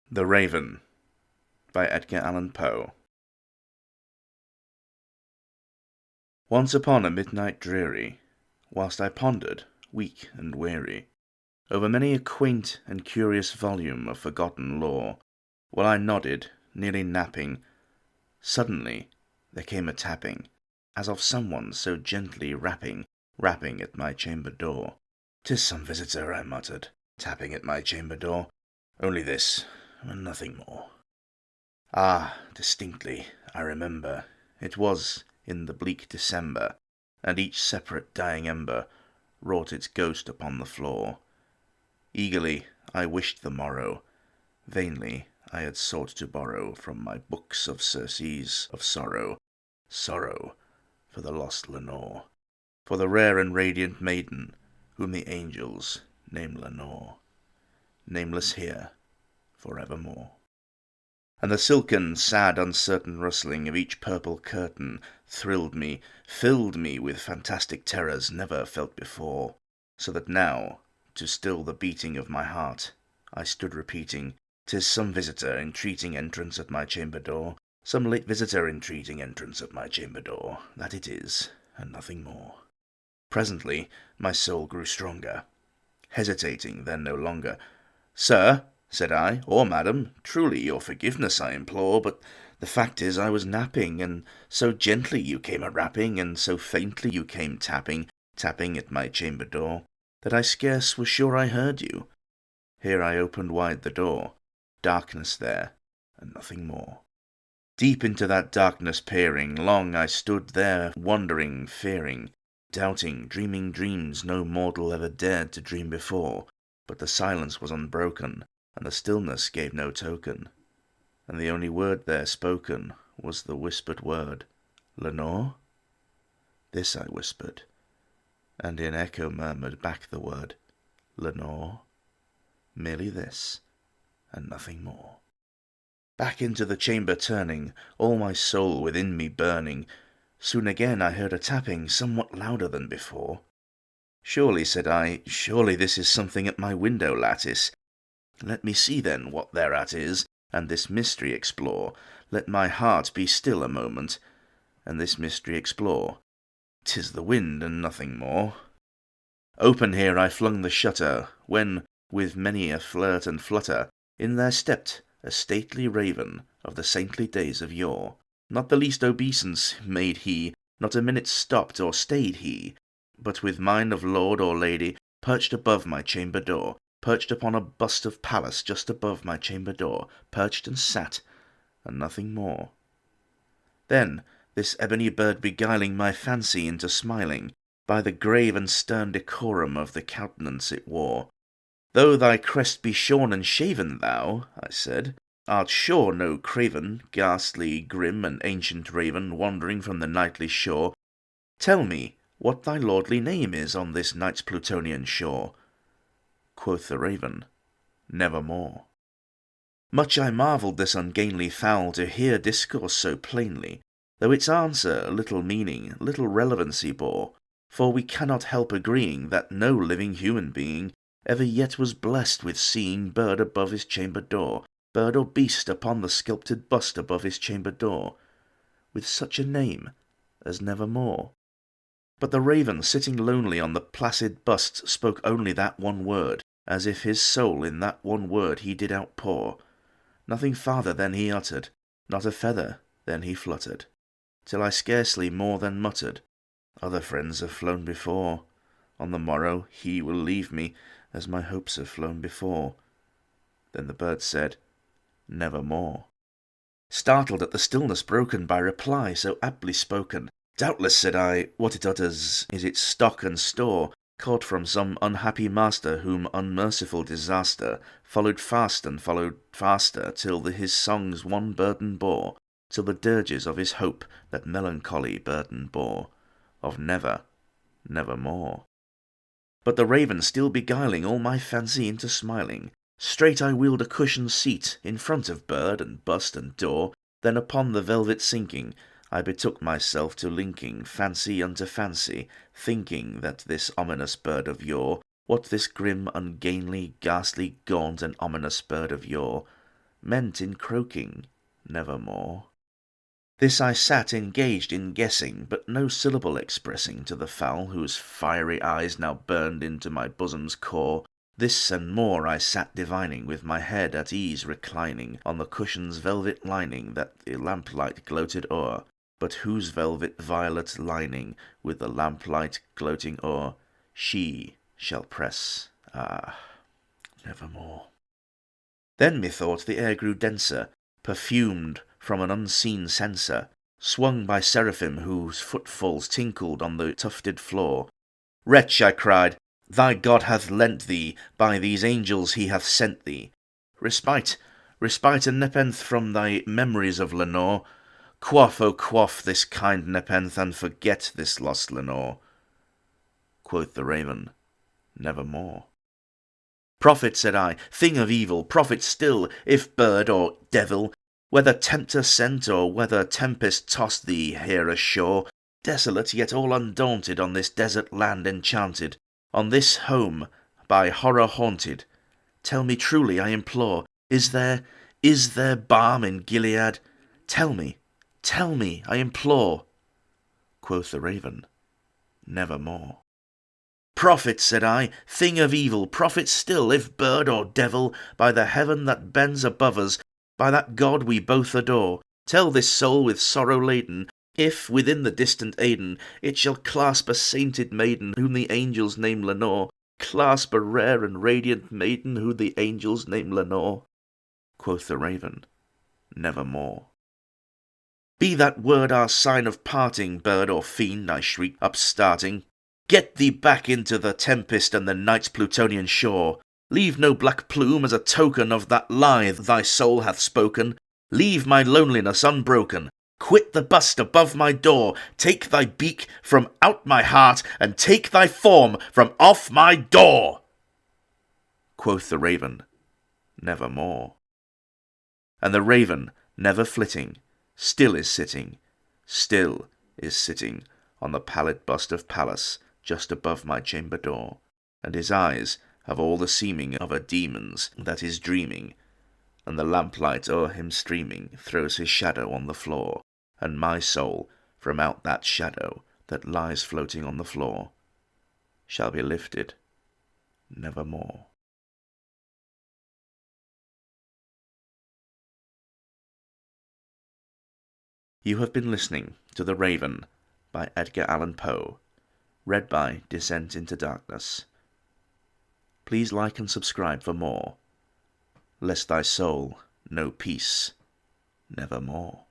The Raven by Edgar Allan Poe. Once upon a midnight dreary, whilst I pondered, weak and weary, over many a quaint and curious volume of forgotten lore, while I nodded, nearly napping, suddenly there came a tapping, as of someone so gently rapping at my chamber door. "'Tis some visitor," I muttered, tapping at my chamber door. "Only this, and nothing more." Ah, distinctly, I remember, it was in the bleak December, and each separate dying ember wrought its ghost upon the floor. Eagerly I wished the morrow, vainly I had sought to borrow from my books of surcease of sorrow, sorrow for the lost Lenore, for the rare and radiant maiden whom the angels name Lenore, nameless here forevermore. And the silken, sad, uncertain rustling of each purple curtain thrilled me, filled me with fantastic terrors never felt before, so that now, to still the beating of my heart, I stood repeating, "'Tis some visitor entreating entrance at my chamber door, some late visitor entreating entrance at my chamber door, that it is, and nothing more." Presently my soul grew stronger, hesitating then no longer. "Sir," said I, "or madam, truly your forgiveness I implore, but the fact is I was napping, and so gently you came a-rapping, and so faintly you came tapping at my chamber door, that I scarce was sure I heard you." Here I opened wide the door, darkness there, and nothing more. Deep into that darkness peering, long I stood there wondering, fearing, doubting, dreaming dreams no mortal ever dared to dream before, but the silence was unbroken, and the stillness gave no token, and the only word there spoken was the whispered word, "Lenore?" This I whispered, and in echo murmured back the word, "Lenore?" Merely this, and nothing more. Back into the chamber turning, all my soul within me burning, soon again I heard a tapping somewhat louder than before. "Surely," said I, "surely this is something at my window lattice. Let me see then what thereat is, and this mystery explore. Let my heart be still a moment, and this mystery explore. 'Tis the wind, and nothing more." Open here I flung the shutter, when, with many a flirt and flutter, in there stepped a stately raven of the saintly days of yore. Not the least obeisance made he, not a minute stopped or stayed he, but with mind of lord or lady, perched above my chamber door, perched upon a bust of Pallas just above my chamber door, perched and sat, and nothing more. Then this ebony bird beguiling my fancy into smiling, by the grave and stern decorum of the countenance it wore. "Though thy crest be shorn and shaven, thou," I said, "art sure no craven, ghastly, grim, and ancient raven, wandering from the nightly shore. Tell me what thy lordly name is on this night's Plutonian shore." Quoth the raven, "Nevermore." Much I marvelled this ungainly fowl to hear discourse so plainly, though its answer little meaning, little relevancy bore, for we cannot help agreeing that no living human being ever yet was blessed with seeing bird above his chamber door, bird or beast upon the sculptured bust above his chamber door, with such a name as Nevermore. But the raven, sitting lonely on the placid bust, spoke only that one word, as if his soul in that one word he did outpour. Nothing farther then he uttered, not a feather then he fluttered, till I scarcely more than muttered, "Other friends have flown before. On the morrow he will leave me, as my hopes have flown before." Then the bird said, "Nevermore." Startled at the stillness broken by reply so aptly spoken, "Doubtless," said I, "what it utters is its stock and store, caught from some unhappy master whom unmerciful disaster followed fast and followed faster, till his songs one burden bore, till the dirges of his hope that melancholy burden bore, of never, nevermore." But the raven still beguiling all my fancy into smiling, straight I wheeled a cushioned seat in front of bird and bust and door, then upon the velvet sinking, I betook myself to linking fancy unto fancy, thinking that this ominous bird of yore, what this grim, ungainly, ghastly, gaunt, and ominous bird of yore, meant in croaking nevermore. This I sat engaged in guessing, but no syllable expressing to the fowl whose fiery eyes now burned into my bosom's core. This and more I sat divining, with my head at ease reclining on the cushion's velvet lining that the lamplight gloated o'er, but whose velvet violet lining with the lamplight gloating o'er she shall press, nevermore. Then methought the air grew denser, perfumed from an unseen censer, swung by seraphim whose footfalls tinkled on the tufted floor. Wretch, I cried, thy God hath lent thee, by these angels he hath sent thee. Respite, respite, and nepenthe from thy memories of Lenore. Quaff, O quaff this kind nepenthe, and forget this lost Lenore. Quoth the raven, nevermore. Prophet, said I, thing of evil, prophet still, if bird or devil, whether tempter sent or whether tempest tossed thee here ashore, desolate yet all undaunted on this desert land enchanted, on this home by horror haunted. Tell me truly, I implore, is there balm in Gilead? Tell me, I implore. Quoth the raven, nevermore. Prophet, said I, thing of evil, prophet still, if bird or devil, by the heaven that bends above us, by that God we both adore, tell this soul with sorrow laden, if, within the distant Aidenn, it shall clasp a sainted maiden, whom the angels name Lenore, clasp a rare and radiant maiden, whom the angels name Lenore. Quoth the raven, nevermore. Be that word our sign of parting, bird or fiend, I shrieked, upstarting. Get thee back into the tempest and the night's Plutonian shore. Leave no black plume as a token of that lie thy soul hath spoken. Leave my loneliness unbroken. Quit the bust above my door. Take thy beak from out my heart, and take thy form from off my door. Quoth the raven, nevermore. And the raven, never flitting, still is sitting on the pallid bust of Pallas, just above my chamber door, and his eyes have all the seeming of a demon's that is dreaming, and the lamplight o'er him streaming throws his shadow on the floor, and my soul from out that shadow that lies floating on the floor shall be lifted nevermore. You have been listening to The Raven by Edgar Allan Poe, read by Descent into Darkness. Please like and subscribe for more, lest thy soul know peace nevermore.